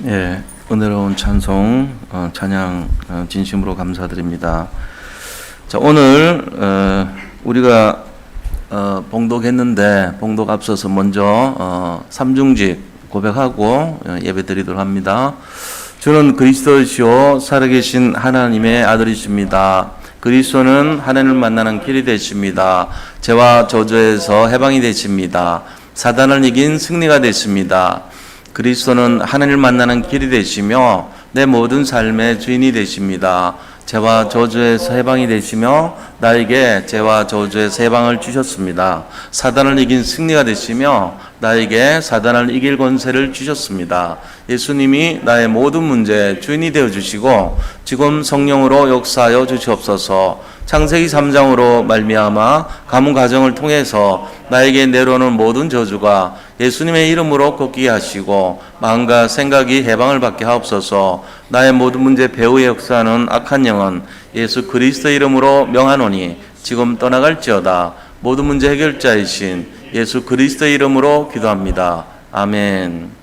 예, 은혜로운 찬송, 찬양 진심으로 감사드립니다. 자, 오늘 우리가 봉독했는데 봉독 앞서서 먼저 삼중직 고백하고 예배드리도록 합니다. 주는 그리스도시요 살아계신 하나님의 아들이십니다. 그리스도는 하나님을 만나는 길이 되십니다. 죄와 저주에서 해방이 되십니다. 사단을 이긴 승리가 되십니다. 그리스도는 하나님을 만나는 길이 되시며 내 모든 삶의 주인이 되십니다. 죄와 저주에서 해방이 되시며 나에게 죄와 저주에서 해방을 주셨습니다. 사단을 이긴 승리가 되시며 나에게 사단을 이길 권세를 주셨습니다. 예수님이 나의 모든 문제의 주인이 되어주시고 지금 성령으로 역사하여 주시옵소서. 창세기 3장으로 말미암아 가문 가정을 통해서 나에게 내려오는 모든 저주가 예수님의 이름으로 꺾이게 하시고 마음과 생각이 해방을 받게 하옵소서. 나의 모든 문제 배후에 역사하는 악한 영은 예수 그리스도 이름으로 명하노니 지금 떠나갈지어다. 모든 문제 해결자이신 예수 그리스도 이름으로 기도합니다. 아멘.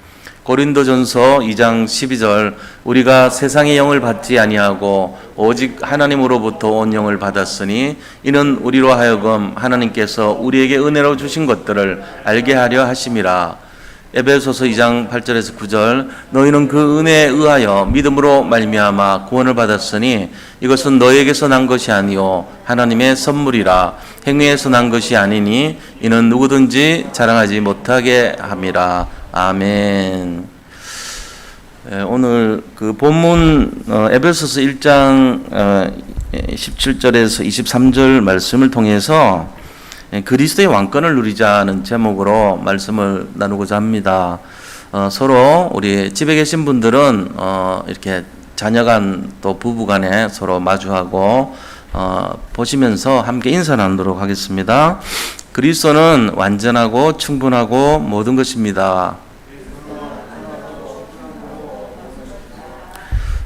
고린도전서 2장 12절 우리가 세상의 영을 받지 아니하고 오직 하나님으로부터 온 영을 받았으니 이는 우리로 하여금 하나님께서 우리에게 은혜로 주신 것들을 알게 하려 하심이라. 에베소서 2장 8절에서 9절 너희는 그 은혜에 의하여 믿음으로 말미암아 구원을 받았으니 이것은 너희에게서 난 것이 아니요 하나님의 선물이라. 행위에서 난 것이 아니니 이는 누구든지 자랑하지 못하게 함이라. 아멘. 오늘 그 본문 에베소서 1장 17절에서 23절 말씀을 통해서 그리스도의 왕권을 누리자는 제목으로 말씀을 나누고자 합니다. 서로 우리 집에 계신 분들은 이렇게 자녀간 또 부부간에 서로 마주하고 보시면서 함께 인사 나누도록 하겠습니다. 그리스도는 완전하고 충분하고 모든 것입니다.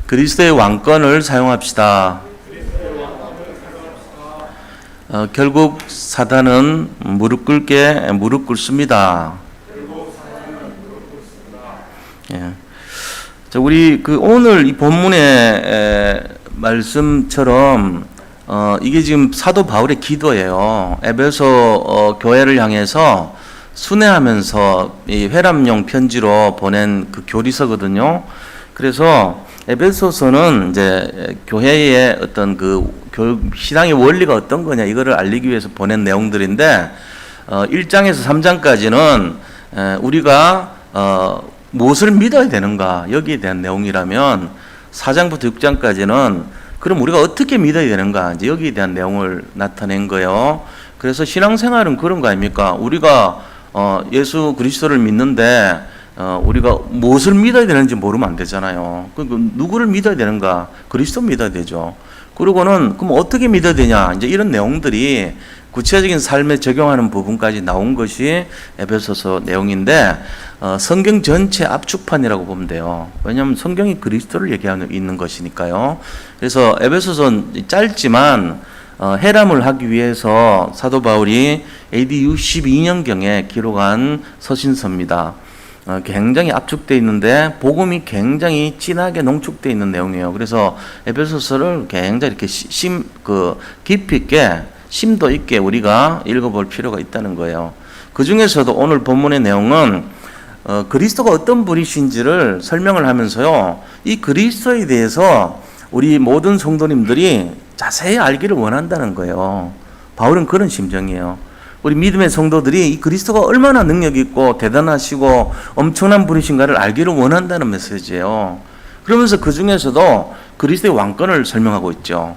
그리스도의 왕권을 사용합시다. 결국 사단은 무릎 꿇습니다. 예. 자, 우리 오늘 이 본문의 말씀처럼 이게 지금 사도 바울의 기도예요. 에베소 교회를 향해서 순회하면서 이 회람용 편지로 보낸 그 교리서거든요. 그래서 에베소서는 이제 교회의 어떤 신앙의 원리가 어떤 거냐 이거를 알리기 위해서 보낸 내용들인데 1장에서 3장까지는 우리가 무엇을 믿어야 되는가 여기에 대한 내용이라면 4장부터 6장까지는 그럼 우리가 어떻게 믿어야 되는가 이제 여기에 대한 내용을 나타낸 거예요. 그래서 신앙생활은 그런 거 아닙니까? 우리가 예수 그리스도를 믿는데 우리가 무엇을 믿어야 되는지 모르면 안 되잖아요. 누구를 믿어야 되는가? 그리스도 믿어야 되죠. 그리고는 그럼 어떻게 믿어야 되냐? 이제 이런 내용들이 구체적인 삶에 적용하는 부분까지 나온 것이 에베소서 내용인데 성경 전체 압축판이라고 보면 돼요. 왜냐하면 성경이 그리스도를 얘기하고 있는 것이니까요. 그래서 에베소서는 짧지만 해람을 하기 위해서 사도 바울이 AD 62년경에 기록한 서신서입니다. 굉장히 압축되어 있는데 복음이 굉장히 진하게 농축되어 있는 내용이에요. 그래서 에베소서를 굉장히 이렇게 깊이 있게 심도 있게 우리가 읽어볼 필요가 있다는 거예요. 그 중에서도 오늘 본문의 내용은 그리스도가 어떤 분이신지를 설명을 하면서요. 이 그리스도에 대해서 우리 모든 성도님들이 자세히 알기를 원한다는 거예요. 바울은 그런 심정이에요. 우리 믿음의 성도들이 이 그리스도가 얼마나 능력 있고 대단하시고 엄청난 분이신가를 알기를 원한다는 메시지예요. 그러면서 그 중에서도 그리스도의 왕권을 설명하고 있죠.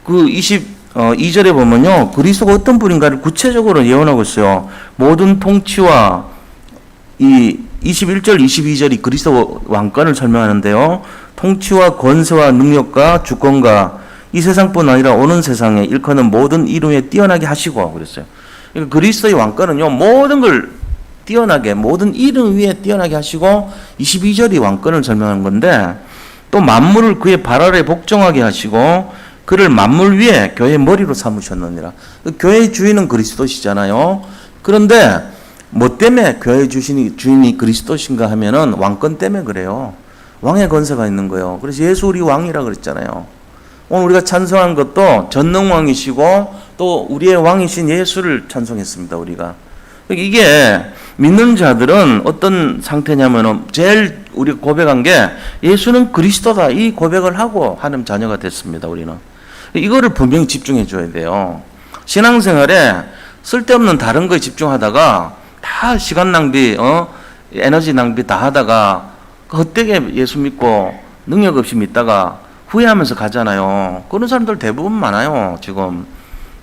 그 22절에 보면요. 그리스도가 어떤 분인가를 구체적으로 예언하고 있어요. 모든 통치와 이 21절, 22절이 그리스도 왕권을 설명하는데요. 통치와 권세와 능력과 주권과 이 세상뿐 아니라 오는 세상에 일컫는 모든 이름에 뛰어나게 하시고 그랬어요. 그러니까 그리스도의 왕권은요. 모든 걸 뛰어나게 모든 이름 위에 뛰어나게 하시고 22절이 왕권을 설명하는 건데 또 만물을 그의 발 아래 복종하게 하시고 그를 만물 위에 교회의 머리로 삼으셨느니라. 교회의 주인은 그리스도시잖아요. 그런데 뭐 때문에 교회 주인이 그리스도신가 하면은 왕권 때문에 그래요. 왕의 권세가 있는 거예요. 그래서 예수 우리 왕이라 그랬잖아요. 오늘 우리가 찬송한 것도 전능왕이시고 또 우리의 왕이신 예수를 찬송했습니다. 우리가. 이게 믿는 자들은 어떤 상태냐면은 제일 우리가 고백한 게 예수는 그리스도다, 이 고백을 하고 하나님 자녀가 됐습니다. 우리는 이거를 분명히 집중해 줘야 돼요. 신앙생활에 쓸데없는 다른 거에 집중하다가 다 시간 낭비, 에너지 낭비 다 하다가 헛되게 예수 믿고 능력 없이 믿다가 후회하면서 가잖아요. 그런 사람들 대부분 많아요. 지금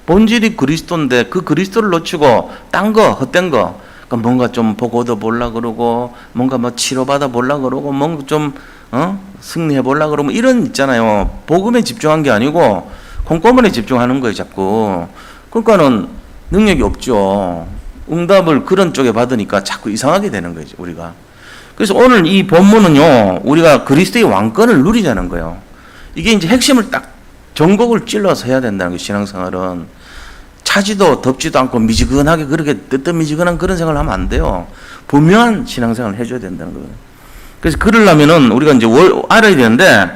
본질이 그리스도인데 그 그리스도를 놓치고 딴 거, 헛된 거, 그러니까 뭔가 좀 보고 얻어보려고 그러고 뭔가 뭐 치료받아 보려고 그러고 뭔가 좀 승리해 보려고 그러면 이런 있잖아요. 복음에 집중한 게 아니고 콩고물에 집중하는 거예요. 자꾸. 그러니까는 능력이 없죠. 응답을 그런 쪽에 받으니까 자꾸 이상하게 되는 거죠. 우리가. 그래서 오늘 이 본문은요, 우리가 그리스도의 왕권을 누리자는 거예요. 이게 이제 핵심을 딱 전곡을 찔러서 해야 된다는 거예요. 신앙생활은 차지도 덥지도 않고 미지근하게 그렇게 뜨뜻미지근한 그런 생활을 하면 안 돼요. 분명한 신앙생활을 해줘야 된다는 거예요. 그래서 그러려면은 우리가 이제 알아야 되는데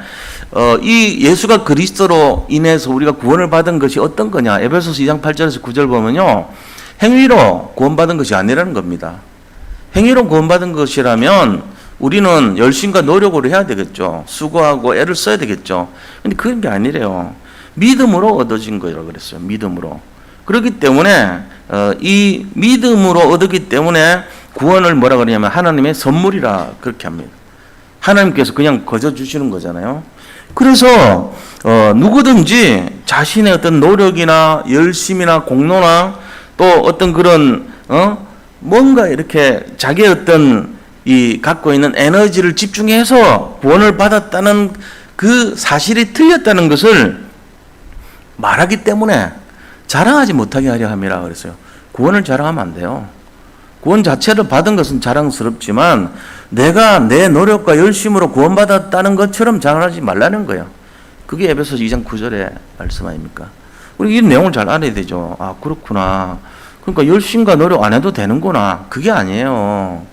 이 예수가 그리스도로 인해서 우리가 구원을 받은 것이 어떤 거냐? 에베소서 2장 8절에서 9절 보면요, 행위로 구원받은 것이 아니라는 겁니다. 행위로 구원받은 것이라면 우리는 열심과 노력으로 해야 되겠죠. 수고하고 애를 써야 되겠죠. 근데 그런 게 아니래요. 믿음으로 얻어진 거라고 그랬어요. 믿음으로. 그렇기 때문에 이 믿음으로 얻었기 때문에 구원을 뭐라 그러냐면 하나님의 선물이라 그렇게 합니다. 하나님께서 그냥 거저 주시는 거잖아요. 그래서 누구든지 자신의 어떤 노력이나 열심이나 공로나 또 어떤 그런 뭔가 이렇게 자기의 어떤 이 갖고 있는 에너지를 집중해서 구원을 받았다는 그 사실이 틀렸다는 것을 말하기 때문에 자랑하지 못하게 하려 함이라 그랬어요. 구원을 자랑하면 안 돼요. 구원 자체를 받은 것은 자랑스럽지만 내가 내 노력과 열심으로 구원받았다는 것처럼 자랑하지 말라는 거예요. 그게 에베소서 2장 9절의 말씀 아닙니까? 우리 이 내용을 잘 알아야 되죠. 아, 그렇구나. 그러니까 열심과 노력 안 해도 되는구나. 그게 아니에요.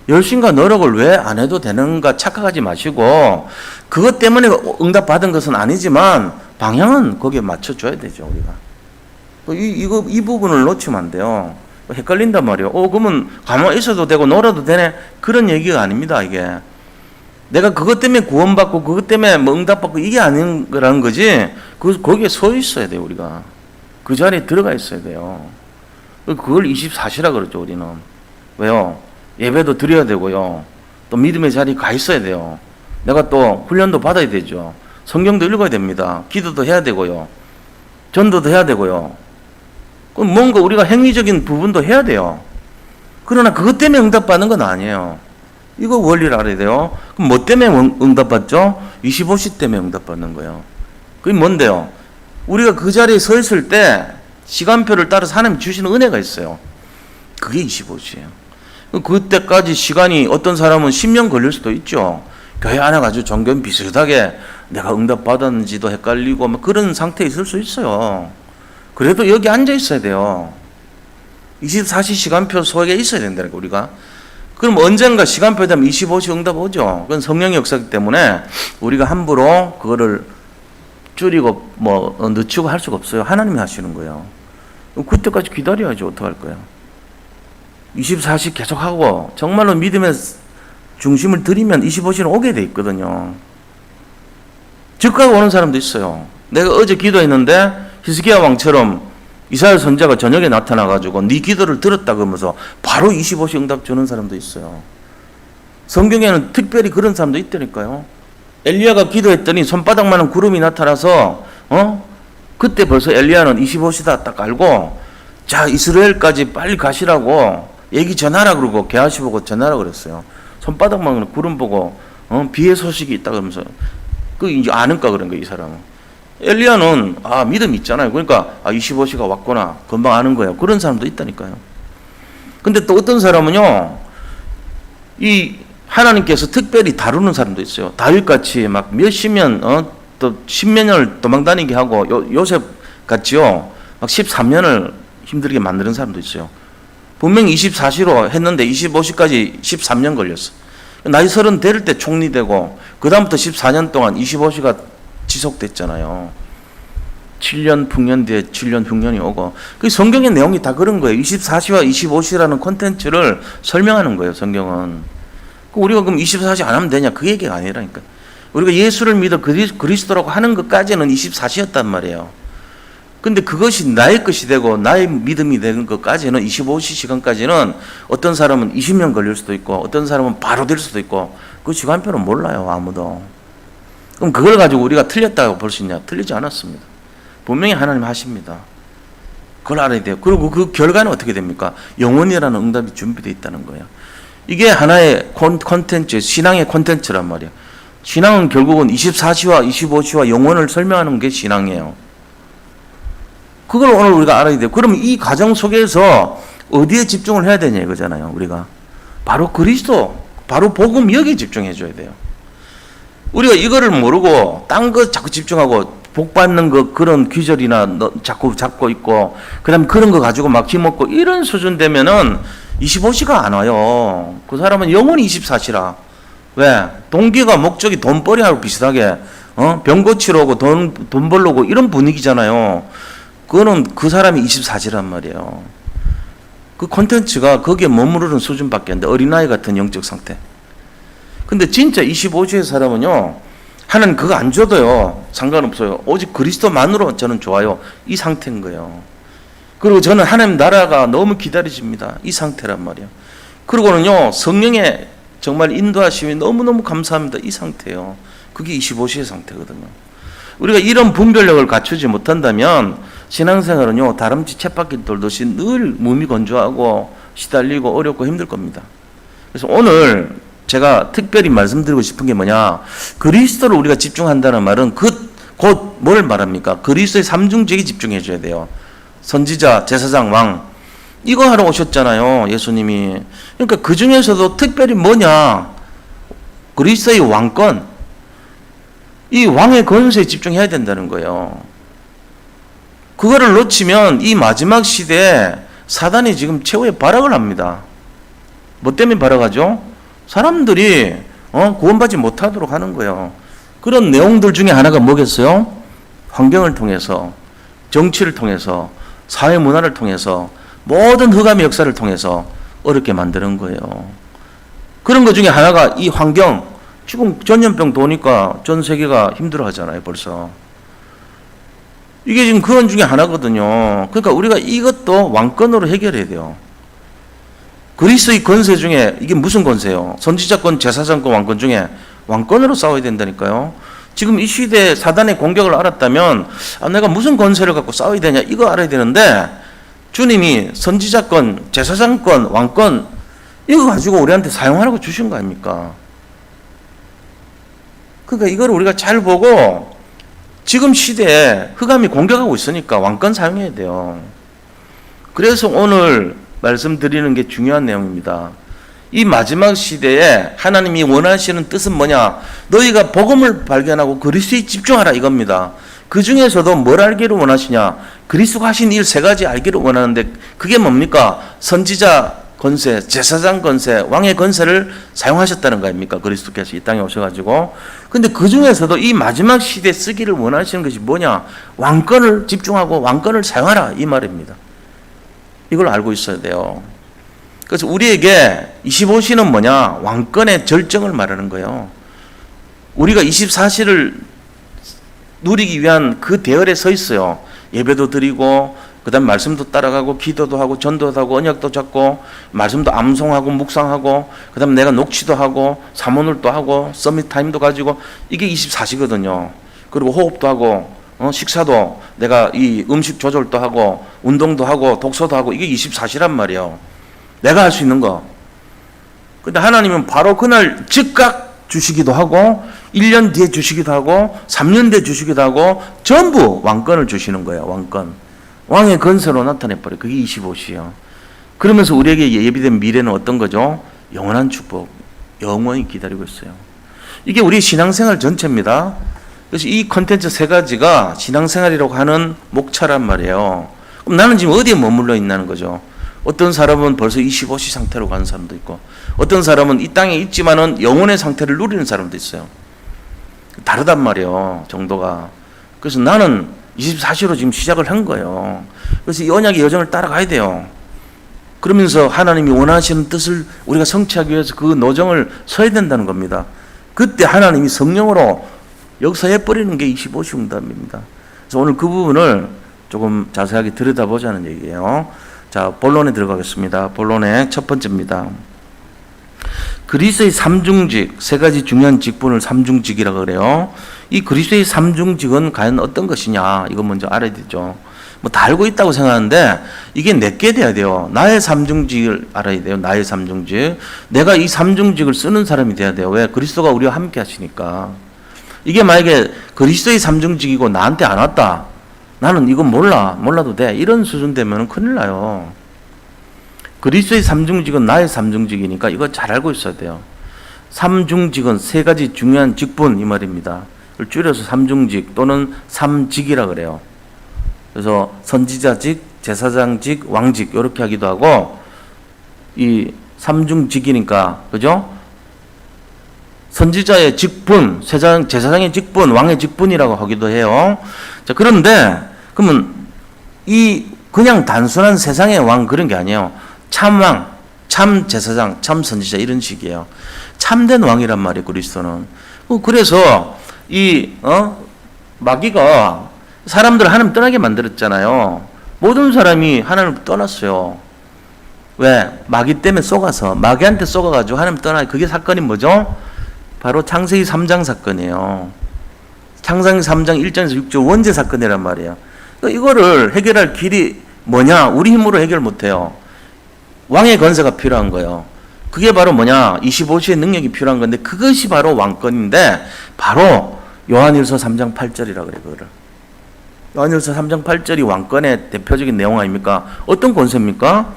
열심과 노력을 왜 안 해도 되는가 착각하지 마시고 그것 때문에 응답받은 것은 아니지만 방향은 거기에 맞춰줘야 되죠. 우리가. 이 부분을 놓치면 안 돼요. 헷갈린단 말이에요. 그러면 가만히 있어도 되고 놀아도 되네. 그런 얘기가 아닙니다. 이게. 내가 그것 때문에 구원받고 그것 때문에 뭐 응답받고 이게 아닌 거라는 거지. 거기에 서 있어야 돼요. 우리가. 그 자리에 들어가 있어야 돼요. 그걸 24시라 그러죠. 우리는. 왜요? 예배도 드려야 되고요. 또 믿음의 자리에 가 있어야 돼요. 내가 또 훈련도 받아야 되죠. 성경도 읽어야 됩니다. 기도도 해야 되고요. 전도도 해야 되고요. 그럼 뭔가 우리가 행위적인 부분도 해야 돼요. 그러나 그것 때문에 응답받는 건 아니에요. 이거 원리를 알아야 돼요. 그럼 뭐 때문에 응답받죠? 25시 때문에 응답받는 거예요. 그게 뭔데요? 우리가 그 자리에 서 있을 때 시간표를 따라서 하나님이 주시는 은혜가 있어요. 그게 25시예요. 그때까지 시간이 어떤 사람은 10년 걸릴 수도 있죠. 교회 안에 가지고 종교 비슷하게 내가 응답받았는지도 헷갈리고 막 그런 상태에 있을 수 있어요. 그래도 여기 앉아 있어야 돼요. 24시 시간표 속에 있어야 된다니까 우리가. 그럼 언젠가 시간표에 되면 25시 응답 오죠. 그건 성령의 역사이기 때문에 우리가 함부로 그거를 줄이고 뭐 늦추고 할 수가 없어요. 하나님이 하시는 거예요. 그때까지 기다려야죠. 어떡할 거예요. 24시 계속하고 정말로 믿음의 중심을 들이면 25시는 오게 돼 있거든요. 즉각 오는 사람도 있어요. 내가 어제 기도했는데 히스기야 왕처럼 이사야 선지자가 저녁에 나타나가지고 네 기도를 들었다 그러면서 바로 25시 응답 주는 사람도 있어요. 성경에는 특별히 그런 사람도 있다니까요. 엘리야가 기도했더니 손바닥만한 구름이 나타나서 그때 벌써 엘리야는 25시다 딱 알고 자 이스라엘까지 빨리 가시라고 얘기 전하라 그러고 게하시 보고 전하라 그랬어요. 손바닥만한 구름 보고 비의 소식이 있다 그러면서 그 이제 아는가 그런 거예요. 이 사람은. 엘리야는 믿음이 있잖아요. 그러니까 25시가 왔구나 금방 아는 거예요. 그런 사람도 있다니까요. 근데 또 어떤 사람은요, 이 하나님께서 특별히 다루는 사람도 있어요. 다윗같이 막 몇십 년 또 십몇 년을 도망다니게 하고 요셉 같이요 막 13년을 힘들게 만드는 사람도 있어요. 분명히 24시로 했는데 25시까지 13년 걸렸어. 나이 30 될 때 총리되고 그다음부터 14년 동안 25시가 지속됐잖아요. 7년 풍년 뒤에 7년 흉년이 오고. 그 성경의 내용이 다 그런 거예요. 24시와 25시라는 콘텐츠를 설명하는 거예요, 성경은. 우리가 그럼 24시 안 하면 되냐? 그 얘기가 아니라니까. 우리가 예수를 믿어 그리스도라고 하는 것까지는 24시였단 말이에요. 근데 그것이 나의 것이 되고 나의 믿음이 되는 것까지는 25시 시간까지는 어떤 사람은 20년 걸릴 수도 있고 어떤 사람은 바로 될 수도 있고 그 시간표는 몰라요, 아무도. 그럼 그걸 가지고 우리가 틀렸다고 볼 수 있냐? 틀리지 않았습니다. 분명히 하나님 하십니다. 그걸 알아야 돼요. 그리고 그 결과는 어떻게 됩니까? 영원이라는 응답이 준비되어 있다는 거예요. 이게 하나의 콘텐츠, 신앙의 콘텐츠란 말이에요. 신앙은 결국은 24시와 25시와 영원을 설명하는 게 신앙이에요. 그걸 오늘 우리가 알아야 돼요. 그럼 이 과정 속에서 어디에 집중을 해야 되냐 이거잖아요, 우리가. 바로 그리스도, 바로 복음 여기에 집중해 줘야 돼요. 우리가 이거를 모르고 딴 거 자꾸 집중하고 복 받는 거 그런 귀절이나 자꾸 잡고 있고 그다음 그런 거 가지고 막 힘먹고 이런 수준 되면은 25시가 안 와요. 그 사람은 영원히 24시라. 왜? 동기가 목적이 돈벌이하고 비슷하게 병 고치러 오고 돈 벌려고 이런 분위기잖아요. 그거는 그 사람이 24시란 말이에요. 그 콘텐츠가 거기에 머무르는 수준밖에 안 돼. 어린아이 같은 영적 상태. 근데 진짜 25시의 사람은요, 하나님 그거 안 줘도요, 상관없어요. 오직 그리스도만으로 저는 좋아요. 이 상태인 거예요. 그리고 저는 하나님 나라가 너무 기다려집니다. 이 상태란 말이에요. 그리고는요, 성령의 정말 인도하심이 너무너무 감사합니다. 이 상태예요. 그게 25시의 상태거든요. 우리가 이런 분별력을 갖추지 못한다면 신앙생활은요, 다람쥐 쳇바퀴 돌듯이 늘 몸이 건조하고 시달리고 어렵고 힘들 겁니다. 그래서 오늘 제가 특별히 말씀드리고 싶은 게 뭐냐, 그리스도를 우리가 집중한다는 말은 곧 뭘 말합니까? 그리스도의 삼중직에 집중해 줘야 돼요. 선지자, 제사장, 왕, 이거 하러 오셨잖아요, 예수님이. 그러니까 그 중에서도 특별히 뭐냐, 그리스도의 왕권, 이 왕의 권세에 집중해야 된다는 거예요. 그거를 놓치면 이 마지막 시대에 사단이 지금 최후의 발악을 합니다. 뭐 때문에 발악하죠? 사람들이 구원받지 못하도록 하는 거예요. 그런 내용들 중에 하나가 뭐겠어요? 환경을 통해서, 정치를 통해서, 사회 문화를 통해서, 모든 흑암의 역사를 통해서 어렵게 만드는 거예요. 그런 것 중에 하나가 이 환경. 지금 전염병 도니까 전 세계가 힘들어 하잖아요, 벌써. 이게 지금 그런 중에 하나거든요. 그러니까 우리가 이것도 왕권으로 해결해야 돼요. 그리스도의 권세 중에 이게 무슨 권세요? 선지자권, 제사장권, 왕권 중에 왕권으로 싸워야 된다니까요. 지금 이 시대에 사단의 공격을 알았다면 내가 무슨 권세를 갖고 싸워야 되냐 이거 알아야 되는데 주님이 선지자권, 제사장권, 왕권 이거 가지고 우리한테 사용하라고 주신 거 아닙니까? 그러니까 이걸 우리가 잘 보고 지금 시대에 흑암이 공격하고 있으니까 왕권 사용해야 돼요. 그래서 오늘 말씀드리는 게 중요한 내용입니다. 이 마지막 시대에 하나님이 원하시는 뜻은 뭐냐? 너희가 복음을 발견하고 그리스도에 집중하라 이겁니다. 그 중에서도 뭘 알기를 원하시냐? 그리스도가 하신 일 세 가지 알기를 원하는데 그게 뭡니까? 선지자 권세, 제사장 권세, 왕의 권세를 사용하셨다는 거 아닙니까? 그리스도께서 이 땅에 오셔가지고. 근데 그 중에서도 이 마지막 시대에 쓰기를 원하시는 것이 뭐냐? 왕권을 집중하고 왕권을 사용하라 이 말입니다. 이걸 알고 있어야 돼요. 그래서 우리에게 25시는 뭐냐? 왕권의 절정을 말하는 거예요. 우리가 24시를 누리기 위한 그 대열에 서 있어요. 예배도 드리고 그 다음에 말씀도 따라가고 기도도 하고 전도도 하고 언약도 잡고 말씀도 암송하고 묵상하고 그 다음에 내가 녹취도 하고 사모늘도 하고 서밋 타임도 가지고 이게 24시거든요. 그리고 호흡도 하고 식사도 내가 이 음식 조절도 하고 운동도 하고 독서도 하고 이게 24시란 말이에요. 내가 할 수 있는 거. 근데 하나님은 바로 그날 즉각 주시기도 하고 1년 뒤에 주시기도 하고 3년 뒤에 주시기도 하고 전부 왕권을 주시는 거예요. 왕권. 왕의 권세로 나타내버려요. 그게 25시요. 그러면서 우리에게 예비된 미래는 어떤 거죠? 영원한 축복. 영원히 기다리고 있어요. 이게 우리 신앙생활 전체입니다. 그래서 이 컨텐츠 세 가지가 신앙생활이라고 하는 목차란 말이에요. 그럼 나는 지금 어디에 머물러 있다는 거죠? 어떤 사람은 벌써 25시 상태로 가는 사람도 있고, 어떤 사람은 이 땅에 있지만은 영혼의 상태를 누리는 사람도 있어요. 다르단 말이에요, 정도가. 그래서 나는 24시로 지금 시작을 한 거예요. 그래서 이 언약의 여정을 따라가야 돼요. 그러면서 하나님이 원하시는 뜻을 우리가 성취하기 위해서 그 노정을 서야 된다는 겁니다. 그때 하나님이 성령으로 역사해 버리는 게 25시 응답입니다. 그래서 오늘 그 부분을 조금 자세하게 들여다보자는 얘기예요. 자, 본론에 들어가겠습니다. 본론의 첫 번째입니다. 그리스도의 삼중직, 세 가지 중요한 직분을 삼중직이라고 그래요. 이 그리스도의 삼중직은 과연 어떤 것이냐, 이거 먼저 알아야 되죠. 뭐 다 알고 있다고 생각하는데 이게 내게 돼야 돼요. 나의 삼중직을 알아야 돼요. 나의 삼중직. 내가 이 삼중직을 쓰는 사람이 돼야 돼요. 왜? 그리스도가 우리와 함께 하시니까. 이게 만약에 그리스도의 삼중직이고 나한테 안 왔다, 나는 이건 몰라도 돼, 이런 수준 되면 큰일 나요. 그리스도의 삼중직은 나의 삼중직이니까 이거 잘 알고 있어야 돼요. 삼중직은 세 가지 중요한 직분, 이 말입니다. 그걸 줄여서 삼중직 또는 삼직이라 그래요. 그래서 선지자직, 제사장직, 왕직 이렇게 하기도 하고, 이 삼중직이니까, 그죠? 선지자의 직분, 제사장의 직분, 왕의 직분이라고 하기도 해요. 자, 그런데 그러면 이 그냥 단순한 세상의 왕 그런 게 아니에요. 참 왕, 참 제사장, 참 선지자 이런 식이에요. 참된 왕이란 말이에요, 그리스도는. 그래서 이 마귀가 사람들을 하나님 떠나게 만들었잖아요. 모든 사람이 하나님을 떠났어요. 왜? 마귀 때문에 속아서, 마귀한테 속아가지고 하나님 떠나. 그게 사건이 뭐죠? 바로 창세기 3장 사건이에요. 창세기 3장 1절에서 6절 원죄 사건이란 말이에요. 이거를 해결할 길이 뭐냐? 우리 힘으로 해결 못해요. 왕의 건세가 필요한 거예요. 그게 바로 뭐냐? 25시의 능력이 필요한 건데, 그것이 바로 왕권인데, 바로 요한일서 3장 8절이라 그래, 그거를. 요한일서 3장 8절이 왕권의 대표적인 내용 아닙니까? 어떤 권세입니까?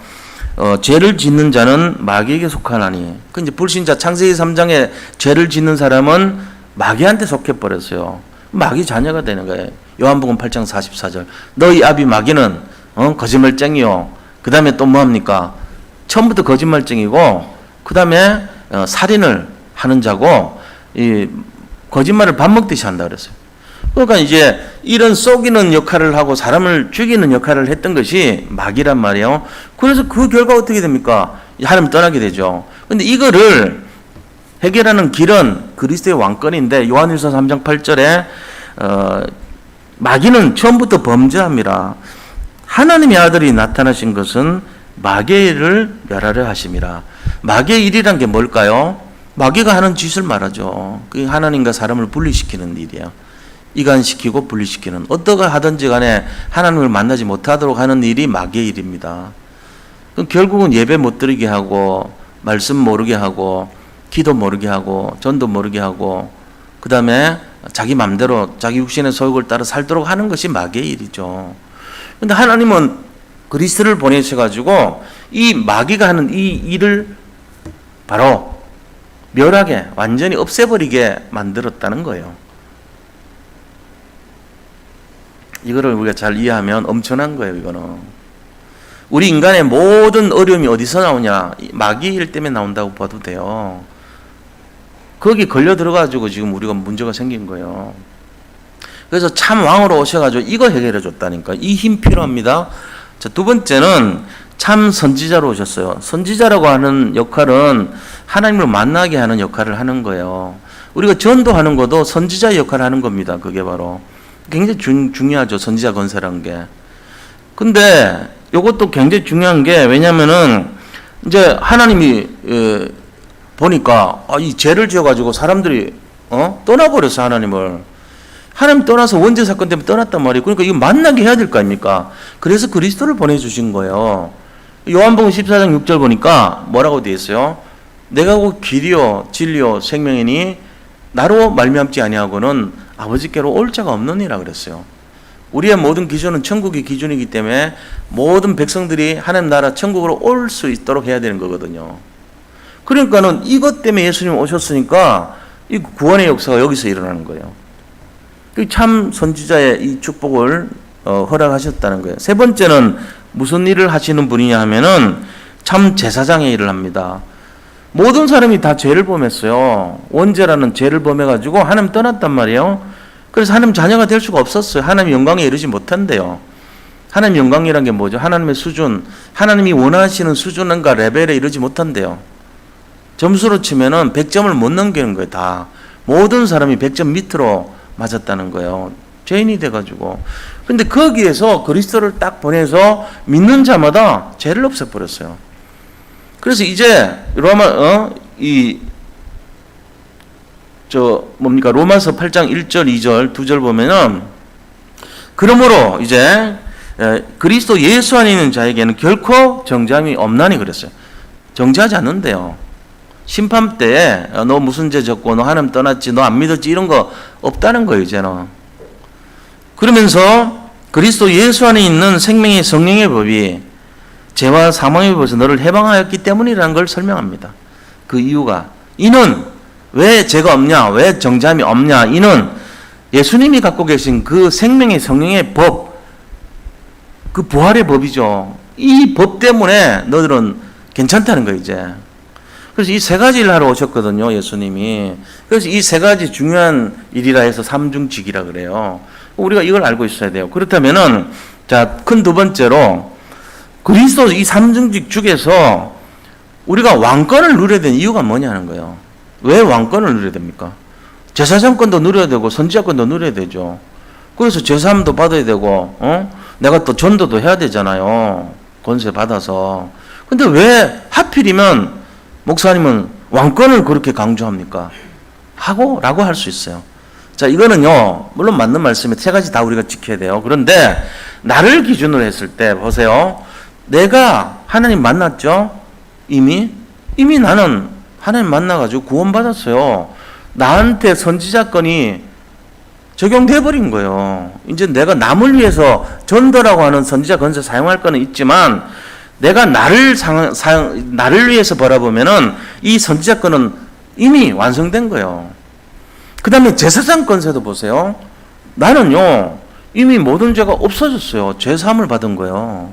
죄를 짓는 자는 마귀에게 속하나니. 그 이제 불신자, 창세기 3장에 죄를 짓는 사람은 마귀한테 속해 버렸어요. 마귀 자녀가 되는 거예요. 요한복음 8장 44절. 너희 아비 마귀는 거짓말쟁이요. 그 다음에 또 뭐합니까? 처음부터 거짓말쟁이고, 그 다음에 살인을 하는 자고, 이 거짓말을 밥 먹듯이 한다 그랬어요. 그러니까 이제 이런 속이는 역할을 하고 사람을 죽이는 역할을 했던 것이 마귀란 말이에요. 그래서 그 결과 어떻게 됩니까? 하나님 떠나게 되죠. 근데 이거를 해결하는 길은 그리스도의 왕권인데, 요한일서 3장 8절에 마귀는 처음부터 범죄함이라 하나님의 아들이 나타나신 것은 마귀의 일을 멸하려 하심이라. 마귀의 일이란 게 뭘까요? 마귀가 하는 짓을 말하죠. 그게 하나님과 사람을 분리시키는 일이에요. 이간시키고 분리시키는, 어떠가 하든지 간에 하나님을 만나지 못하도록 하는 일이 마귀의 일입니다. 그럼 결국은 예배 못 드리게 하고, 말씀 모르게 하고, 기도 모르게 하고, 전도 모르게 하고, 그 다음에 자기 맘대로 자기 육신의 소욕을 따라 살도록 하는 것이 마귀의 일이죠. 그런데 하나님은 그리스도를 보내셔가지고 이 마귀가 하는 이 일을 바로 멸하게, 완전히 없애버리게 만들었다는 거예요. 이거를 우리가 잘 이해하면 엄청난 거예요, 이거는. 우리 인간의 모든 어려움이 어디서 나오냐? 마귀의 일 때문에 나온다고 봐도 돼요. 거기 걸려 들어가지고 지금 우리가 문제가 생긴 거예요. 그래서 참 왕으로 오셔가지고 이거 해결해 줬다니까. 이 힘 필요합니다. 자, 두 번째는 참 선지자로 오셨어요. 선지자라고 하는 역할은 하나님을 만나게 하는 역할을 하는 거예요. 우리가 전도하는 것도 선지자의 역할을 하는 겁니다. 그게 바로. 굉장히 중요하죠. 선지자 건설한 게. 근데 이것도 굉장히 중요한 게, 왜냐면은 이제 하나님이 보니까 이 죄를 지어가지고 사람들이 떠나버렸어, 하나님을. 하나님 떠나서 원죄 사건 때문에 떠났단 말이에요. 그러니까 이거 만나게 해야 될 거 아닙니까? 그래서 그리스도를 보내주신 거예요. 요한복음 14장 6절 보니까 뭐라고 되어 있어요? 내가 곧 길이요 진리요 생명이니 나로 말미암지 아니하고는 아버지께로 올 자가 없느니라 그랬어요. 우리의 모든 기준은 천국의 기준이기 때문에 모든 백성들이 하나님 나라 천국으로 올 수 있도록 해야 되는 거거든요. 그러니까는 이것 때문에 예수님 오셨으니까 이 구원의 역사가 여기서 일어나는 거예요. 참 선지자의 이 축복을 허락하셨다는 거예요. 세 번째는 무슨 일을 하시는 분이냐 하면은 참 제사장의 일을 합니다. 모든 사람이 다 죄를 범했어요. 원죄라는 죄를 범해가지고 하나님 떠났단 말이에요. 그래서 하나님 자녀가 될 수가 없었어요. 하나님 영광에 이르지 못한대요. 하나님 영광이란 게 뭐죠? 하나님의 수준, 하나님이 원하시는 수준과 레벨에 이르지 못한대요. 점수로 치면은 100점을 못 넘기는 거예요. 다 모든 사람이 100점 밑으로 맞았다는 거예요. 죄인이 돼가지고. 근데 거기에서 그리스도를 딱 보내서 믿는 자마다 죄를 없애버렸어요. 그래서 이제 로마서 8장 1절 2절 2절 보면은 그러므로 이제 그리스도 예수 안에 있는 자에게는 결코 정죄함이 없나니 그랬어요. 정죄하지 않는데요. 심판 때에 너 무슨 죄 졌고 너 하나님 떠났지 너 안 믿었지 이런 거 없다는 거예요. 이제는. 그러면서 그리스도 예수 안에 있는 생명의 성령의 법이 죄와 사망의 법에서 너를 해방하였기 때문이라는 걸 설명합니다. 그 이유가 이는 왜 죄가 없냐 왜 정죄함이 없냐 이는 예수님이 갖고 계신 그 생명의 성령의 법 그 부활의 법이죠. 이 법 때문에 너희들은 괜찮다는 거예요. 이제. 그래서 이 세 가지를 하러 오셨거든요. 예수님이. 그래서 이 세 가지 중요한 일이라 해서 삼중직이라 그래요. 우리가 이걸 알고 있어야 돼요. 그렇다면은 자, 큰 두 번째로 그리스도 이 삼중직 중에서 우리가 왕권을 누려야 되는 이유가 뭐냐는 거예요. 왜 왕권을 누려야 됩니까? 제사장권도 누려야 되고 선지자권도 누려야 되죠. 그래서 제사함도 받아야 되고 내가 또 전도도 해야 되잖아요. 권세 받아서. 근데 왜 하필이면 목사님은 왕권을 그렇게 강조합니까? 라고 할 수 있어요. 자, 이거는요, 물론 맞는 말씀에 세 가지 다 우리가 지켜야 돼요. 그런데 나를 기준으로 했을 때 보세요. 내가 하나님 만났죠? 이미 나는 하나님 만나가지고 구원받았어요. 나한테 선지자권이 적용돼 버린 거예요. 이제 내가 남을 위해서 전도라고 하는 선지자 권세 사용할 거는 있지만 내가 나를 위해서 바라보면은 이 선지자권은 이미 완성된 거예요. 그 다음에 제사장 권세도 보세요. 나는요 이미 모든 죄가 없어졌어요. 죄사함을 받은 거예요.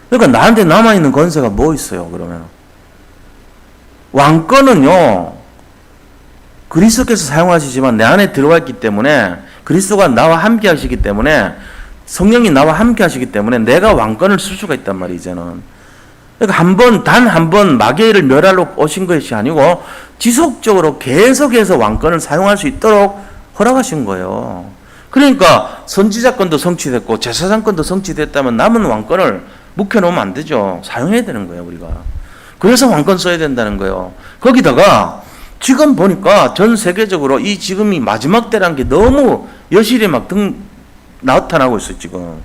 그러니까 나한테 남아있는 권세가 뭐 있어요? 그러면 왕권은요 그리스도께서 사용하시지만 내 안에 들어와 있기 때문에 그리스도가 나와 함께 하시기 때문에 성령이 나와 함께 하시기 때문에 내가 왕권을 쓸 수가 있단 말이에요. 이제는. 그러니까 단 한 번 마귀를 멸하러 오신 것이 아니고 지속적으로 계속해서 왕권을 사용할 수 있도록 허락하신 거예요. 그러니까 선지자권도 성취됐고 제사장권도 성취됐다면 남은 왕권을 묵혀놓으면 안 되죠. 사용해야 되는 거예요. 우리가. 그래서 왕권 써야 된다는 거예요. 거기다가 지금 보니까 전 세계적으로 이 지금이 마지막 때라는 게 너무 여실히 막 나타나고 있어요. 지금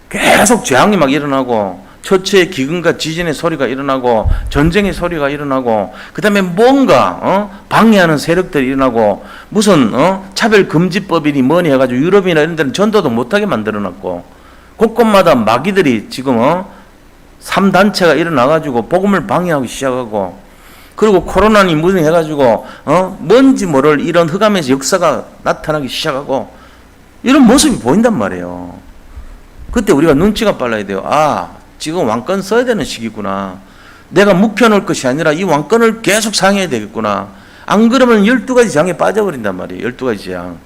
계속 재앙이 막 일어나고 처처의 기근과 지진의 소리가 일어나고 전쟁의 소리가 일어나고 그 다음에 뭔가 방해하는 세력들이 일어나고 무슨 차별금지법이니 뭐니 해가지고 유럽이나 이런 데는 전도도 못하게 만들어놨고 곳곳마다 마귀들이 지금 3단체가 일어나가지고 복음을 방해하기 시작하고 그리고 코로나니 무슨 해가지고 뭔지 모를 이런 흑암에서 역사가 나타나기 시작하고 이런 모습이 보인단 말이에요. 그때 우리가 눈치가 빨라야 돼요. 지금 왕권 써야 되는 시기구나. 내가 묵혀놓을 것이 아니라 이 왕권을 계속 사용해야 되겠구나. 안 그러면 12가지 재앙에 빠져버린단 말이에요. 12가지 재앙.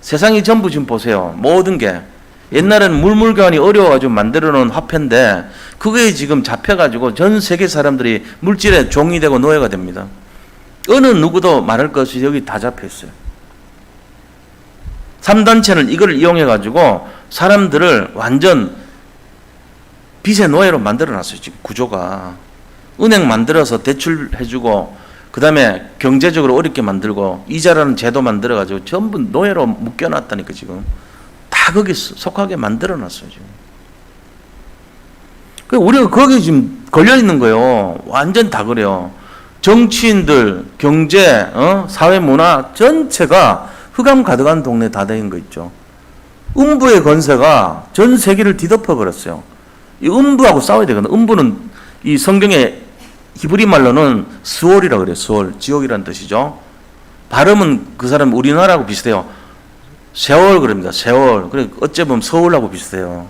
세상이 전부 지금 보세요. 모든 게. 옛날에는 물물교환이 어려워가지고 만들어놓은 화폐인데 그게 지금 잡혀가지고 전 세계 사람들이 물질의 종이 되고 노예가 됩니다. 어느 누구도 말할 것이 여기 다 잡혀있어요. 3단체는 이걸 이용해가지고 사람들을 완전 빚의 노예로 만들어놨어요. 지금 구조가. 은행 만들어서 대출해주고 그 다음에 경제적으로 어렵게 만들고 이자라는 제도 만들어가지고 전부 노예로 묶여놨다니까 지금. 다 거기 속하게 만들어놨어요. 지금. 우리가 거기 지금 걸려있는 거예요. 완전 다 그래요. 정치인들, 경제, 사회 문화 전체가 흑암 가득한 동네 다 된 거 있죠. 음부의 권세가 전 세계를 뒤덮어 버렸어요. 이 음부하고 싸워야 되거든요. 음부는 이 성경의 히브리 말로는 스월이라고 그래요. 스월, 지옥이라는 뜻이죠. 발음은 그 사람 우리나라하고 비슷해요. 세월 그럽니다. 세월. 그래 어째 보면 서울하고 비슷해요.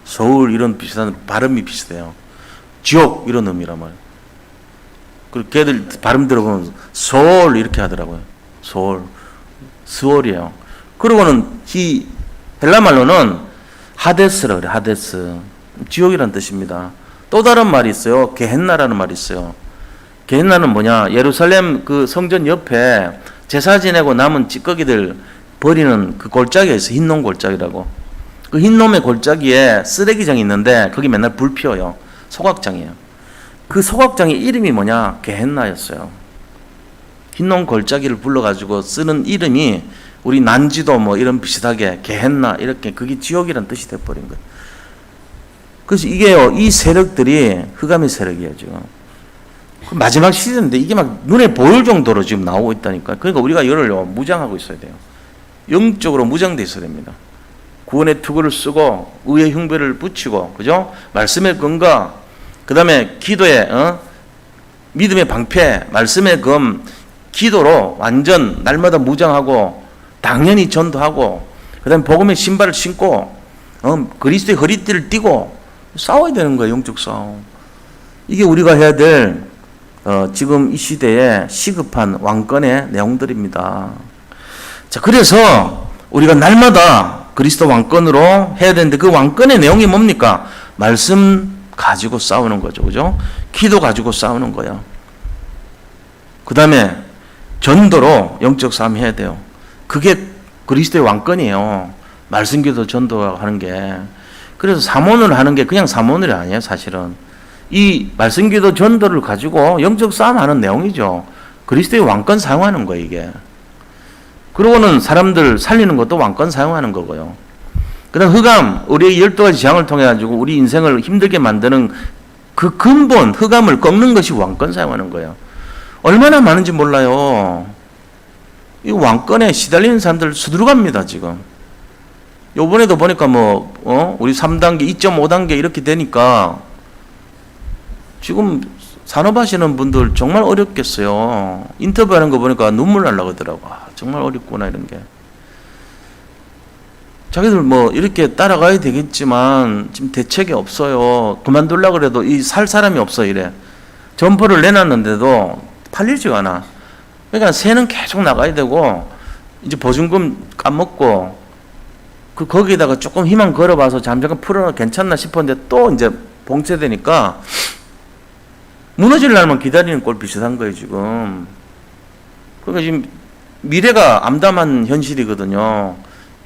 서울 이런 비슷한 발음이 비슷해요. 지옥 이런 의미란 말이에요. 그리고 걔들 발음 들어보면 서울 이렇게 하더라고요. 서울. 스월이에요. 그리고는 이 헬라 말로는 하데스라 그래요. 하데스. 지옥이라는 뜻입니다. 또 다른 말이 있어요. 게헨나라는 말이 있어요. 게헨나는 뭐냐? 예루살렘 그 성전 옆에 제사 지내고 남은 찌꺼기들 버리는 그 골짜기가 있어요. 흰놈 골짜기라고. 그 흰놈의 골짜기에 쓰레기장이 있는데 거기 맨날 불 피워요. 소각장이에요. 그 소각장의 이름이 뭐냐? 게헨나였어요. 흰놈 골짜기를 불러가지고 쓰는 이름이 우리 난지도 뭐 이런 비슷하게 게헨나 이렇게 그게 지옥이라는 뜻이 돼버린 거예요. 그래서 이게요, 이 세력들이 흑암의 세력이에요, 지금. 마지막 시대인데 이게 막 눈에 보일 정도로 지금 나오고 있다니까. 그러니까 우리가 이거를 무장하고 있어야 돼요. 영적으로 무장돼 있어야 됩니다. 구원의 투구를 쓰고 의의 흉배를 붙이고, 그죠? 말씀의 근거, 그 다음에 기도의 믿음의 방패, 말씀의 검, 기도로 완전 날마다 무장하고 당연히 전도하고, 그 다음에 복음의 신발을 신고 그리스도의 허리띠를 띠고 싸워야 되는 거예요. 영적 싸움. 이게 우리가 해야 될 지금 이 시대에 시급한 왕권의 내용들입니다. 자, 그래서 우리가 날마다 그리스도 왕권으로 해야 되는데 그 왕권의 내용이 뭡니까? 말씀 가지고 싸우는 거죠. 그죠? 기도 가지고 싸우는 거예요. 그 다음에 전도로 영적 싸움 해야 돼요. 그게 그리스도의 왕권이에요. 말씀 기도 전도하는 게. 그래서 사모를 하는 게 그냥 사모늘이 아니에요, 사실은. 이 말씀 기도 전도를 가지고 영적 싸움 하는 내용이죠. 그리스도의 왕권 사용하는 거예요, 이게. 그러고는 사람들 살리는 것도 왕권 사용하는 거고요. 그 다음 흑암, 우리의 12가지 재앙을 통해 가지고 우리 인생을 힘들게 만드는 그 근본, 흑암을 꺾는 것이 왕권 사용하는 거예요. 얼마나 많은지 몰라요. 이 왕권에 시달리는 사람들 수두룩합니다, 지금. 요번에도 보니까 우리 3단계, 2.5단계 이렇게 되니까 지금 산업하시는 분들 정말 어렵겠어요. 인터뷰하는 거 보니까 눈물 날라고 하더라고. 정말 어렵구나, 이런 게. 자기들 이렇게 따라가야 되겠지만 지금 대책이 없어요. 그만두려고 그래도 살 사람이 없어, 이래. 점포를 내놨는데도 팔리지가 않아. 그러니까 새는 계속 나가야 되고, 이제 보증금 까먹고, 거기에다가 조금 희망 걸어봐서 잠깐 풀어 괜찮나 싶었는데 또 이제 봉쇄되니까 무너질 날만 기다리는 꼴 비슷한 거예요, 지금. 그러니까 지금 미래가 암담한 현실이거든요.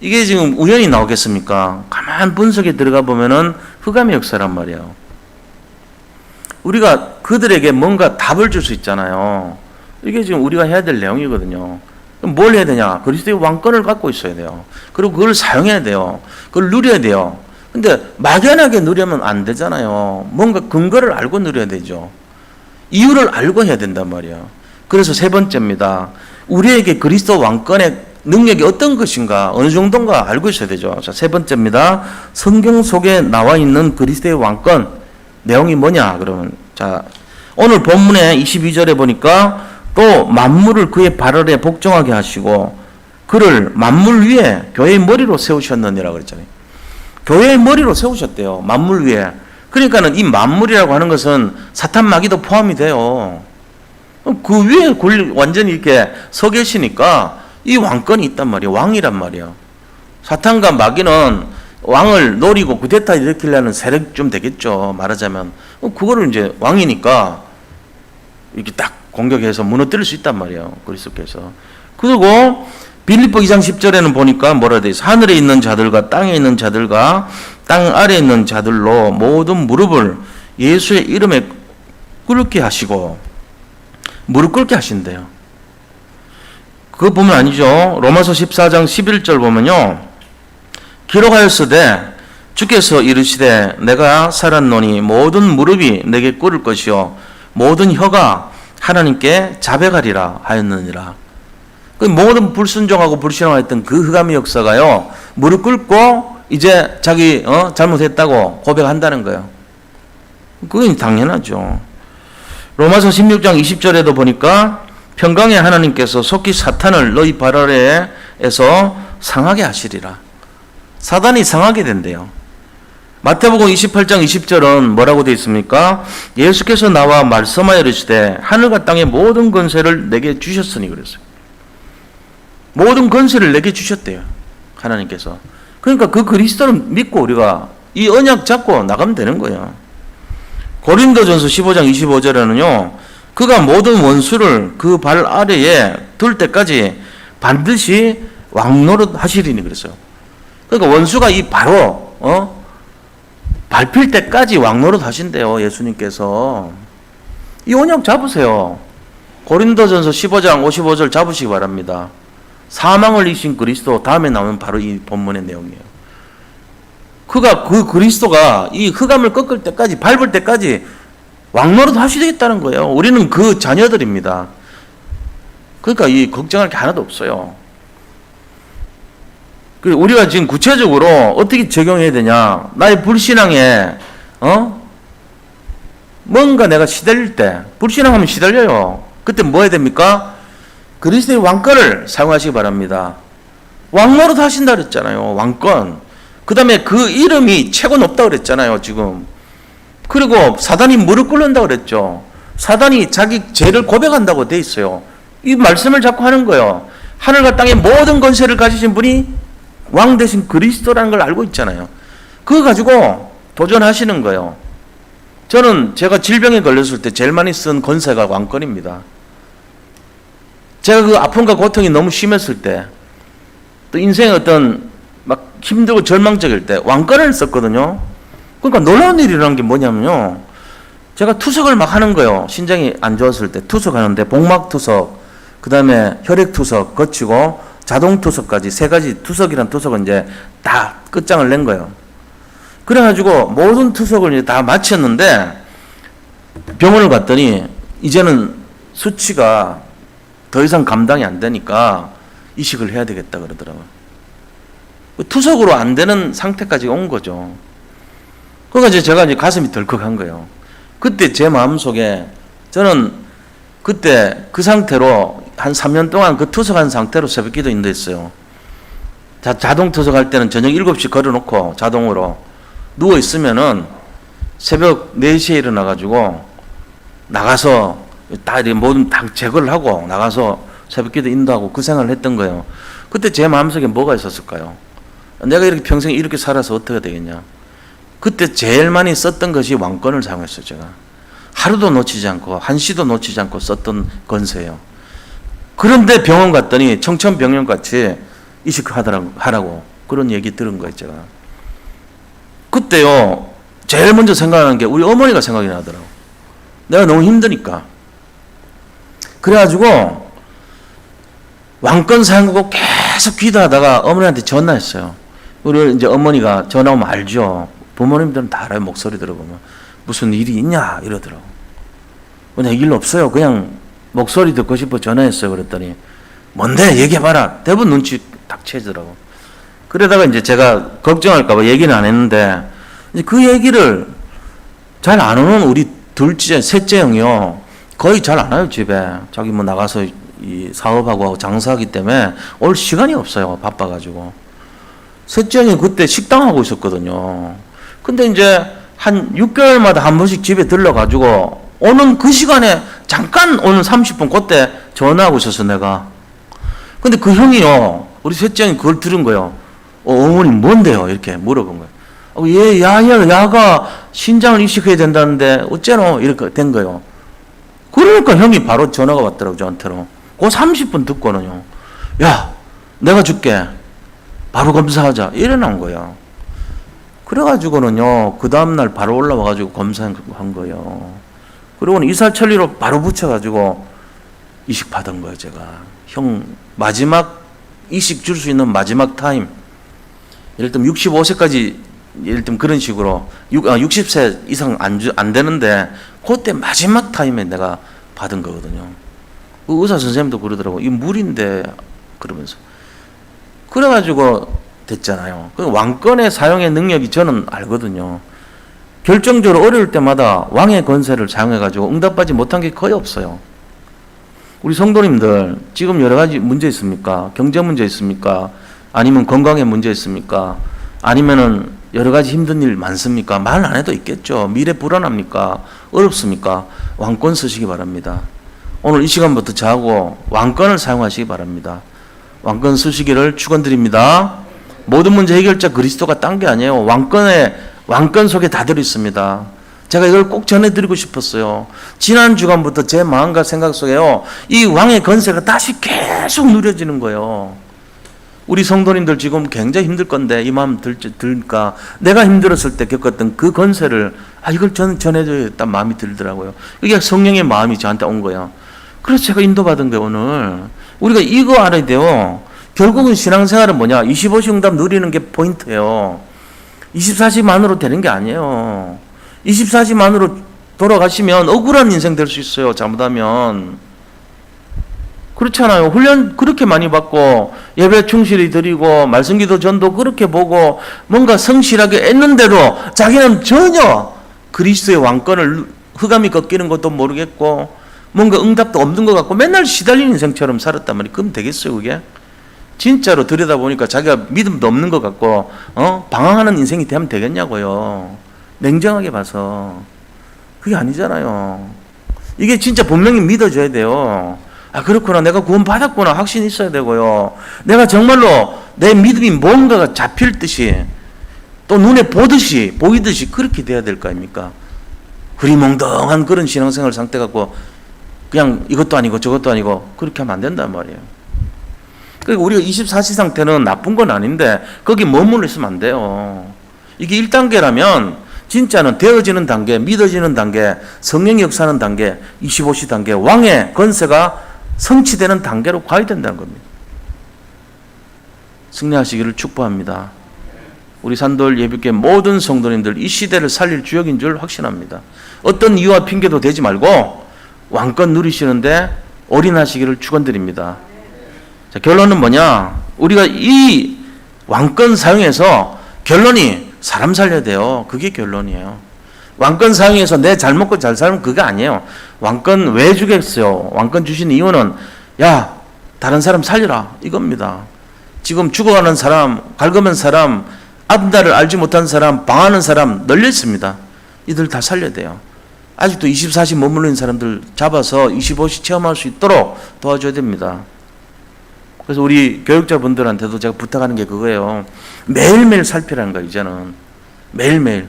이게 지금 우연히 나오겠습니까? 가만 분석에 들어가 보면은 흑암의 역사란 말이에요. 우리가 그들에게 뭔가 답을 줄 수 있잖아요. 이게 지금 우리가 해야 될 내용이거든요. 그럼 뭘 해야 되냐? 그리스도의 왕권을 갖고 있어야 돼요. 그리고 그걸 사용해야 돼요. 그걸 누려야 돼요. 근데 막연하게 누리면 안 되잖아요. 뭔가 근거를 알고 누려야 되죠. 이유를 알고 해야 된단 말이에요. 그래서 세 번째입니다. 우리에게 그리스도 왕권의 능력이 어떤 것인가, 어느 정도인가 알고 있어야 되죠. 자, 세 번째입니다. 성경 속에 나와 있는 그리스도의 왕권 내용이 뭐냐? 그러면 자, 오늘 본문의 22절에 보니까 또 만물을 그의 발 아래 복종하게 하시고 그를 만물 위에 교회의 머리로 세우셨느니라 그랬잖아요. 교회의 머리로 세우셨대요. 만물 위에. 그러니까는 이 만물이라고 하는 것은 사탄 마귀도 포함이 돼요. 그 위에 완전히 이렇게 서 계시니까 이 왕권이 있단 말이에요. 왕이란 말이에요. 사탄과 마귀는 왕을 노리고 구데타 일으키려는 세력 좀 되겠죠. 말하자면. 그거를 이제 왕이니까 이렇게 딱 공격해서 무너뜨릴 수 있단 말이에요. 그리스도께서. 그리고 빌립보 2장 10절에는 보니까 뭐라 되어 있어요? 하늘에 있는 자들과 땅에 있는 자들과 땅 아래에 있는 자들로 모든 무릎을 예수의 이름에 꿇게 하시고 무릎 꿇게 하신대요. 그거 보면 아니죠. 로마서 14장 11절 보면요. 기록하였으되 주께서 이르시되 내가 살았노니 모든 무릎이 내게 꿇을 것이요 모든 혀가 하나님께 자백하리라 하였느니라. 그 모든 불순종하고 불신앙했던 그 흑암의 역사가요. 무릎 꿇고 이제 자기 잘못했다고 고백한다는 거예요. 그건 당연하죠. 로마서 16장 20절에도 보니까 평강의 하나님께서 속히 사탄을 너희 발 아래에서 상하게 하시리라. 사단이 상하게 된대요. 마태복음 28장 20절은 뭐라고 되어 있습니까? 예수께서 나와 말씀하여 이르시되 하늘과 땅의 모든 권세를 내게 주셨으니 그랬어요. 모든 권세를 내게 주셨대요. 하나님께서. 그러니까 그 그리스도를 믿고 우리가 이 언약 잡고 나가면 되는 거예요. 고린도전서 15장 25절에는요. 그가 모든 원수를 그 발 아래에 둘 때까지 반드시 왕노릇 하시리니 그랬어요. 그러니까 원수가 이 바로 밟힐 때까지 왕노릇 하신대요. 예수님께서. 이 언약 잡으세요. 고린도전서 15장 55절 잡으시기 바랍니다. 사망을 이기신 그리스도 다음에 나오는 바로 이 본문의 내용이에요. 그가 그 그리스도가 이 흑암을 꺾을 때까지 밟을 때까지 왕노릇 하시겠다는 거예요. 우리는 그 자녀들입니다. 그러니까 이 걱정할 게 하나도 없어요. 우리가 지금 구체적으로 어떻게 적용해야 되냐? 나의 불신앙에 뭔가 내가 시달릴 때 불신앙하면 시달려요. 그때 뭐 해야 됩니까? 그리스도의 왕권을 사용하시기 바랍니다. 왕노릇 하신다 그랬잖아요. 왕권. 그 다음에 그 이름이 최고 높다 그랬잖아요. 지금. 그리고 사단이 무릎 꿇는다 그랬죠. 사단이 자기 죄를 고백한다고 돼 있어요. 이 말씀을 자꾸 하는 거예요. 하늘과 땅의 모든 권세를 가지신 분이 왕 대신 그리스도라는 걸 알고 있잖아요. 그거 가지고 도전하시는 거예요. 저는 제가 질병에 걸렸을 때 제일 많이 쓴 권세가 왕권입니다. 제가 그 아픔과 고통이 너무 심했을 때, 또 인생의 어떤 막 힘들고 절망적일 때 왕권을 썼거든요. 그러니까 놀라운 일이라는 게 뭐냐면요. 제가 투석을 막 하는 거예요. 신장이 안 좋았을 때 투석하는데 복막투석, 그 다음에 혈액투석 거치고 자동투석까지 세 가지 투석이란 투석은 이제 다 끝장을 낸 거예요. 그래가지고 모든 투석을 이제 다 마쳤는데 병원을 갔더니 이제는 수치가 더 이상 감당이 안 되니까 이식을 해야 되겠다 그러더라고요. 투석으로 안 되는 상태까지 온 거죠. 그러니까 이제 제가 이제 가슴이 덜컥한 거예요. 그때 제 마음속에 저는 그때 그 상태로 한 3년 동안 그 투석한 상태로 새벽 기도 인도했어요. 자동 투석할 때는 저녁 7시 걸어놓고 자동으로 누워 있으면은 새벽 4시에 일어나가지고 나가서 다 모든 다 제거를 하고 나가서 새벽 기도 인도하고 그 생활을 했던 거예요. 그때 제 마음속에 뭐가 있었을까요? 내가 이렇게 평생 이렇게 살아서 어떻게 되겠냐? 그때 제일 많이 썼던 것이 왕권을 사용했어요. 제가 하루도 놓치지 않고 한시도 놓치지 않고 썼던 권세예요. 그런데 병원 갔더니 청천벽력같이 이식하라고 그런 얘기 들은 거예요. 제가 그때요 제일 먼저 생각나는 게 우리 어머니가 생각이 나더라고. 내가 너무 힘드니까. 그래가지고 왕권 사용하고 계속 기도하다가 어머니한테 전화했어요. 우리 이제 어머니가 전화 오면 알죠. 부모님들은 다 알아요. 목소리 들어보면 무슨 일이 있냐 이러더라고. 그냥 일 없어요. 그냥 목소리 듣고 싶어 전화했어요. 그랬더니 뭔데 얘기해봐라. 대부분 눈치 딱 채더라고. 그러다가 이제 제가 걱정할까봐 얘기는 안 했는데 이제 그 얘기를 잘 안 오는 우리 둘째, 셋째 형이요. 거의 잘 안 와요 집에. 자기 뭐 나가서 이 사업하고 장사하기 때문에 올 시간이 없어요. 바빠가지고. 셋째 형이 그때 식당하고 있었거든요. 근데 이제 한 6개월마다 한 번씩 집에 들러가지고 오는 그 시간에 잠깐 오는 30분 그때 전화하고 있었어 내가. 근데 그 형이요. 우리 셋째 형이 그걸 들은 거예요. 어머니 뭔데요? 이렇게 물어본 거예요. 야가 신장을 이식해야 된다는데 어째노? 이렇게 된 거예요. 그러니까 형이 바로 전화가 왔더라고 저한테로. 그 30분 듣고는요. 야 내가 줄게. 바로 검사하자. 이래 나온 거예요. 그래가지고는요. 그 다음날 바로 올라와가지고 검사한 거예요. 그리고는 이살천리로 바로 붙여가지고 이식 받은 거예요. 제가. 형 마지막 이식 줄 수 있는 마지막 타임. 예를 들면 65세까지 예를 들면 그런 식으로 60세 이상 안 되는데 그때 마지막 타임에 내가 받은 거거든요. 그 의사 선생님도 그러더라고. 이 물인데 그러면서. 그래가지고 됐잖아요. 그 왕권의 사용의 능력이 저는 알거든요. 결정적으로 어려울 때마다 왕의 권세를 사용해가지고 응답받지 못한 게 거의 없어요. 우리 성도님들 지금 여러 가지 문제 있습니까? 경제 문제 있습니까? 아니면 건강에 문제 있습니까? 아니면은 여러 가지 힘든 일 많습니까? 말 안 해도 있겠죠. 미래 불안합니까? 어렵습니까? 왕권 쓰시기 바랍니다. 오늘 이 시간부터 저하고 왕권을 사용하시기 바랍니다. 왕권 쓰시기를 축원드립니다. 모든 문제 해결자 그리스도가 딴 게 아니에요. 왕권 속에 다 들어있습니다. 제가 이걸 꼭 전해드리고 싶었어요. 지난 주간부터 제 마음과 생각 속에요, 이 왕의 권세가 다시 계속 누려지는 거예요. 우리 성도님들 지금 굉장히 힘들 건데 이 마음 들까? 내가 힘들었을 때 겪었던 그 권세를 이걸 전해줘야겠다 마음이 들더라고요. 이게 성령의 마음이 저한테 온 거예요. 그래서 제가 인도받은 거예요. 오늘 우리가 이거 알아야 돼요. 결국은 신앙생활은 뭐냐? 25시 응답 누리는 게 포인트예요. 24시만으로 되는 게 아니에요. 24시만으로 돌아가시면 억울한 인생 될 수 있어요. 잘못하면. 그렇잖아요. 훈련 그렇게 많이 받고 예배 충실히 드리고 말씀기도 전도 그렇게 보고 뭔가 성실하게 했는데도 자기는 전혀 그리스도의 왕권을 흑암이 꺾이는 것도 모르겠고 뭔가 응답도 없는 것 같고 맨날 시달리는 인생처럼 살았단 말이에요. 그럼 되겠어요, 그게? 진짜로 들여다보니까 자기가 믿음도 없는 것 같고 방황하는 인생이 되면 되겠냐고요. 냉정하게 봐서. 그게 아니잖아요. 이게 진짜 분명히 믿어줘야 돼요. 그렇구나. 내가 구원 받았구나. 확신이 있어야 되고요. 내가 정말로 내 믿음이 뭔가가 잡힐 듯이 또 눈에 보이듯이 그렇게 돼야 될 거 아닙니까? 흐리멍덩한 그런 신앙생활 상태 갖고 그냥 이것도 아니고 저것도 아니고 그렇게 하면 안 된단 말이에요. 그러니까 우리가 24시 상태는 나쁜 건 아닌데 거기 머물러 있으면 안 돼요. 이게 1단계라면 진짜는 되어지는 단계, 믿어지는 단계, 성령이 역사하는 단계, 25시 단계, 왕의 권세가 성취되는 단계로 가야 된다는 겁니다. 승리하시기를 축복합니다. 우리 산돌 예비교회 모든 성도님들 이 시대를 살릴 주역인 줄 확신합니다. 어떤 이유와 핑계도 대지 말고 왕권 누리시는데 올인하시기를 축원드립니다. 자, 결론은 뭐냐? 우리가 이 왕권 사용해서 결론이 사람 살려야 돼요. 그게 결론이에요. 왕권 사용해서 내 잘 먹고 잘 살면 그게 아니에요. 왕권 왜 주겠어요? 왕권 주신 이유는 다른 사람 살려라 이겁니다. 지금 죽어가는 사람, 갈그면 사람, 앞날을 알지 못한 사람, 방하는 사람 널려 있습니다. 이들 다 살려야 돼요. 아직도 24시 머물러 있는 사람들 잡아서 25시 체험할 수 있도록 도와줘야 됩니다. 그래서 우리 교육자분들한테도 제가 부탁하는 게 그거예요. 매일매일 살피라는 거예요, 이제는. 매일매일.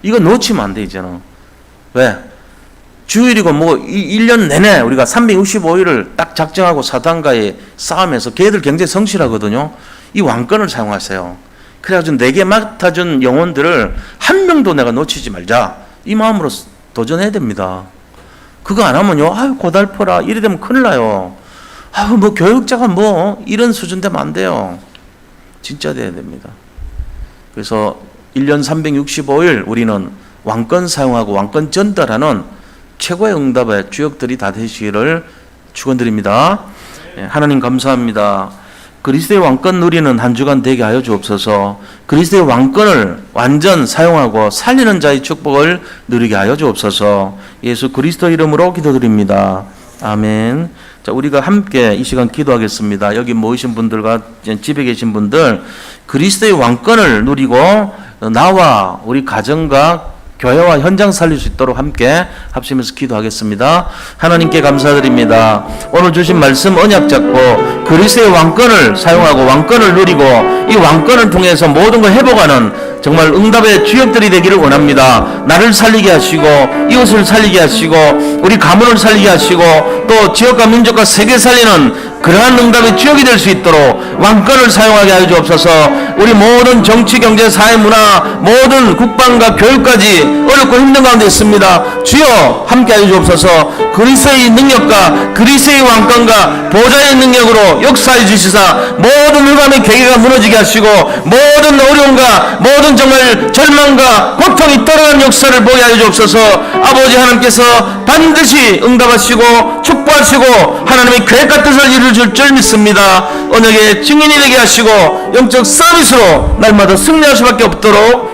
이거 놓치면 안 돼, 이제는. 왜? 주일이고 1년 내내 우리가 365일을 딱 작정하고 사단과의 싸움에서 걔들 굉장히 성실하거든요. 이 왕권을 사용하세요. 그래가지고 내게 맡아준 영혼들을 한 명도 내가 놓치지 말자. 이 마음으로 도전해야 됩니다. 그거 안 하면요, 고달퍼라. 이래 되면 큰일 나요. 교육자가 이런 수준 되면 안 돼요. 진짜 돼야 됩니다. 그래서 1년 365일 우리는 왕권 사용하고 왕권 전달하는 최고의 응답의 주역들이 다 되시기를 축원드립니다. 하나님 감사합니다. 그리스도의 왕권 누리는 한 주간 되게 하여 주옵소서. 그리스도의 왕권을 완전 사용하고 살리는 자의 축복을 누리게 하여 주옵소서. 예수 그리스도 이름으로 기도드립니다. 아멘. 자, 우리가 함께 이 시간 기도하겠습니다. 여기 모이신 분들과 집에 계신 분들, 그리스도의 왕권을 누리고 나와 우리 가정과 교회와 현장 살릴 수 있도록 함께 합심해서 기도하겠습니다. 하나님께 감사드립니다. 오늘 주신 말씀 언약 잡고 그리스도의 왕권을 사용하고 왕권을 누리고 이 왕권을 통해서 모든 걸 회복하는 정말 응답의 주역들이 되기를 원합니다. 나를 살리게 하시고 이웃을 살리게 하시고 우리 가문을 살리게 하시고 또 지역과 민족과 세계 살리는 그러한 응답의 주역이 될 수 있도록 왕권을 사용하게 하여 주옵소서. 우리 모든 정치, 경제, 사회, 문화 모든 국방과 교육까지 어렵고 힘든 가운데 있습니다. 주여 함께 하여 주옵소서. 그리스도의 능력과 그리스도의 왕권과 보좌의 능력으로 역사해 주시사 모든 흑암의 계계가 무너지게 하시고 모든 어려움과 모든 정말 절망과 고통이 떨어진 역사를 보게 하여 주옵소서. 아버지 하나님께서 반드시 응답하시고 축복하시고 하나님의 계획과 뜻을 이룰 줄 믿습니다. 언약의 증인이 되게 하시고 영적 서비스로 날마다 승리할 수밖에 없도록